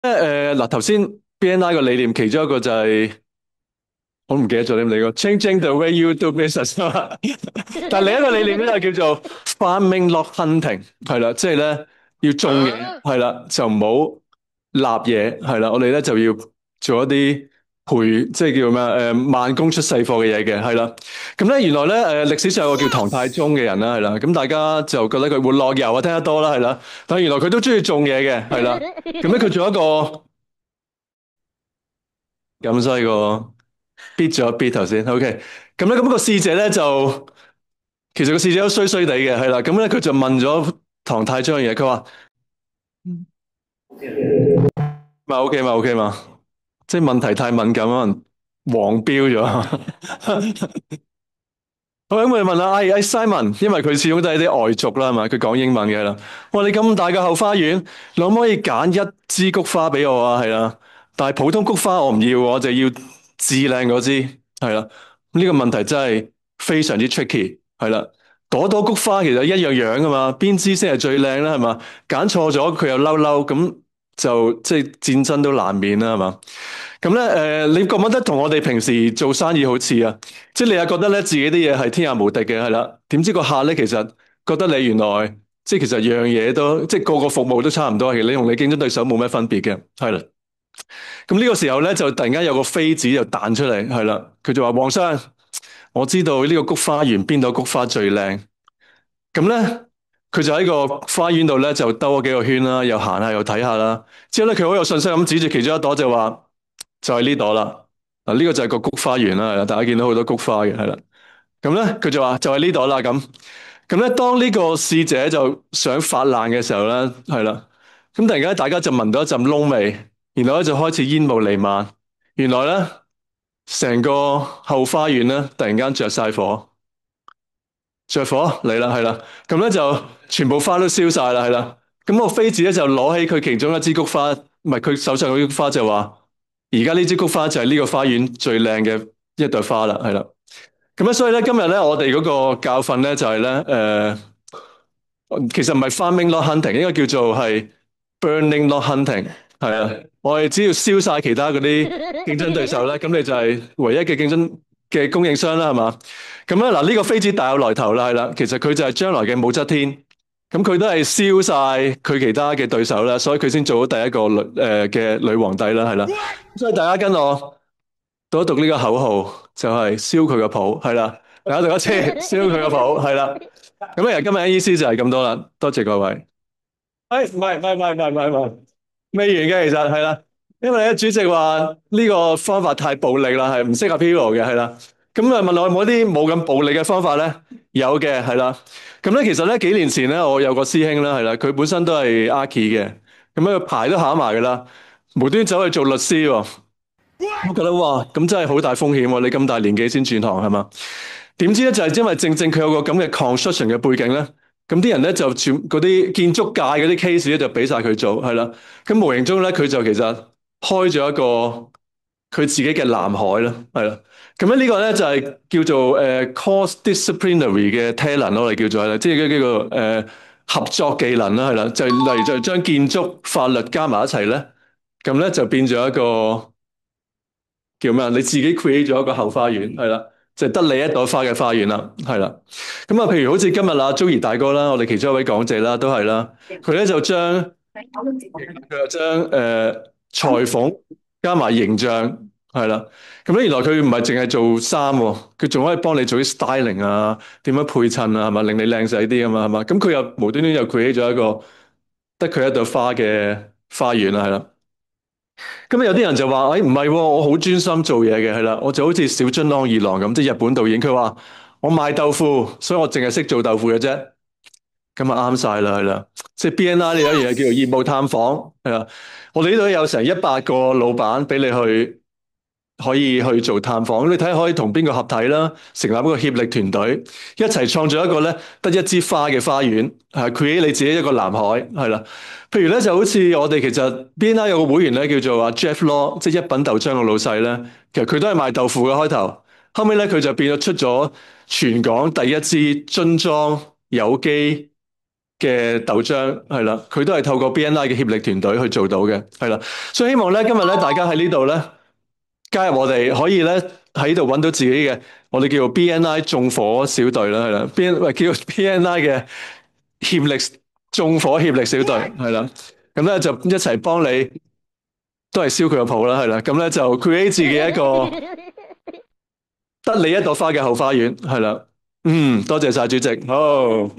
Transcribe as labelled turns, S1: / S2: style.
S1: 嗱，頭先 BNI 個理念其中一個就係、我唔記得咗點你個 changing the way you do business 啊嘛。但係另一個理念咧就叫做 farming not hunting，係啦，即係咧要種嘢，係啦，就唔好立嘢，係啦，我哋咧就要做一啲即係叫咩慢工出細貨嘅嘢嘅，係啦。咁咧原來咧歷史上有個叫唐太宗嘅人啦，係啦，咁大家就覺得佢活絡油啊聽得多啦，係啦，但係原來佢都中意種嘢嘅，係啦。咁咧佢做一個咁犀個。bit 咗 bit 頭先，OK，咁個侍者咧就其實個侍者都衰衰地嘅，係啦，咁咧佢就問咗唐太宗嘅嘢，佢話咪 OK 嘛 OK 嘛，即係問題太敏感，可能黃標咗。好，咁我哋問下哎 Simon，因為佢始終都係啲外族啦，係嘛，佢講英文嘅啦。我話你咁大嘅後花園，你可唔可以揀一支菊花俾我啊？係啦，但係普通菊花我唔要，我就要至靚嗰支，係啦。呢個問題真係非常之 tricky，係啦。朵朵菊花其實一樣樣噶嘛，邊支先係最靚咧？係嘛？揀錯咗佢又嬲嬲，咁就即係戰爭都難免啦，係嘛？咁咧，你覺唔覺得同我哋平時做生意好似啊？即係你又覺得咧自己啲嘢係天下無敵嘅，係啦。點知個客咧其實覺得你原來即係其實樣嘢都即係個個服務都差唔多，其實你同你競爭對手冇咩分別嘅，係啦。咁呢個時候咧就突然間有個妃子就彈出嚟，係啦，佢就話皇上，我知道呢個菊花園邊朵菊花最靚。咁咧佢就喺個花園度咧就兜咗幾個圈啦，又行下又睇下啦。之後咧佢好有信心咁指住其中一朵就話就係呢朵啦。嗱，呢個就係個菊花園啦，係啦，大家見到好多菊花嘅，係啦。咁咧佢就話就係呢朵啦。咁咧當呢個侍者就想發難嘅時候咧，係啦，咁突然間大家就聞到一陣燶味，然後咧就開始煙霧彌漫。原來咧成個後花園咧突然間着晒火。着火嚟啦，係啦，咁咧就全部花都燒晒啦，係啦。咁個妃子咧就攞起佢其中一支菊花，唔係佢手上嗰啲菊花就話：而家呢支菊花就係呢個花園最靚嘅一朵花啦，係啦。咁咧所以咧今日咧我哋嗰個教訓咧就係咧其實唔係 farming not hunting，應該叫做係 burning not hunting，係啊。我哋只要燒晒其他嗰啲競爭對手咧，咁你就係唯一嘅競爭嘅供應商啦，係嘛？咁咧嗱，呢個妃子大有來頭啦，係啦，其實佢就係將來嘅武則天，咁佢都係燒晒佢其他嘅對手啦，所以佢先做到第一個嘅女皇帝啦，係啦。所以大家跟我讀一讀呢個口號，就係燒佢個譜，係啦，大家讀一次，燒佢個譜，係啦。咁啊，今日嘅意思就係咁多啦，多謝各位。唔係，未完嘅，其實係啦，因為咧主席話呢個方法太暴力啦，係唔適合 Hero 嘅，係啦。咁啊問我有冇啲冇咁暴力嘅方法咧？有嘅，係啦。咁咧其實咧幾年前咧，我有個師兄啦，係啦，佢本身都係 Archi 嘅，咁樣牌都考埋噶啦，無端走去做律師喎。我覺得哇，咁真係好大風險喎！你咁大年紀先轉行係嘛？點知咧就係因為正正佢有個咁嘅 construction 嘅背景咧，咁啲人咧就全嗰啲建築界嗰啲 case 咧就俾晒佢做，係啦。咁無形中咧佢就其實開咗一個佢自己嘅藍海啦，係啦。咁咧呢個咧就係叫做cross disciplinary 嘅 talent 我哋叫做係啦，即係呢個合作技能啦，係啦，就例如就將建築法律加埋一齊咧，咁咧就變咗一個。叫咩啊？你自己 create 咗一個後花園，係啦，就得你一朵花嘅花園啦，係啦。咁啊，譬如好似今日啊，Joey 大哥啦，我哋其中一位講者啦，都係啦，佢咧就將裁縫加埋形象，係啦。咁咧原來佢唔係淨係做衫喎，佢仲可以幫你做啲 styling 啊，點樣配襯啊，係嘛，令你靚仔啲啊嘛，係嘛。咁佢又無端端又 create 咗一個得佢一朵花嘅花園啦，係啦。咁有啲人就話：誒唔係喎，我好專心做嘢嘅，係啦，我就好似小津安二郎咁，即係日本導演，佢話我賣豆腐，所以我淨係識做豆腐嘅啫。咁啊啱晒啦，係啦，即係 BNI 呢樣嘢叫做業務探訪，係啦，我哋呢度有成100個老闆俾你去。可以去做探訪，你睇下可以同邊個合體啦，成立一個協力團隊，一齊創造一個咧得一支花嘅花園，係 create 你自己一個藍海，係啦。譬如咧就好似我哋其實 BNI 有個會員咧叫做阿 Jeff Law，即係一品豆漿嘅老細咧，其實佢都係賣豆腐嘅開頭，後尾咧佢就變咗出咗全港第一支樽裝有機嘅豆漿係啦，佢都係透過 BNI 嘅協力團隊去做到嘅，係啦。所以希望咧今日咧大家喺呢度咧加入我哋，可以咧喺度揾到自己嘅，我哋叫做 BNI 縱火小隊啦，係啦喂叫 BNI 嘅協力縱火協力小隊係啦，咁咧就一齊幫你都係燒佢個鋪啦，係啦，咁咧就 create 自己一個得你一朵花嘅後花園，係啦，多謝晒主席，好。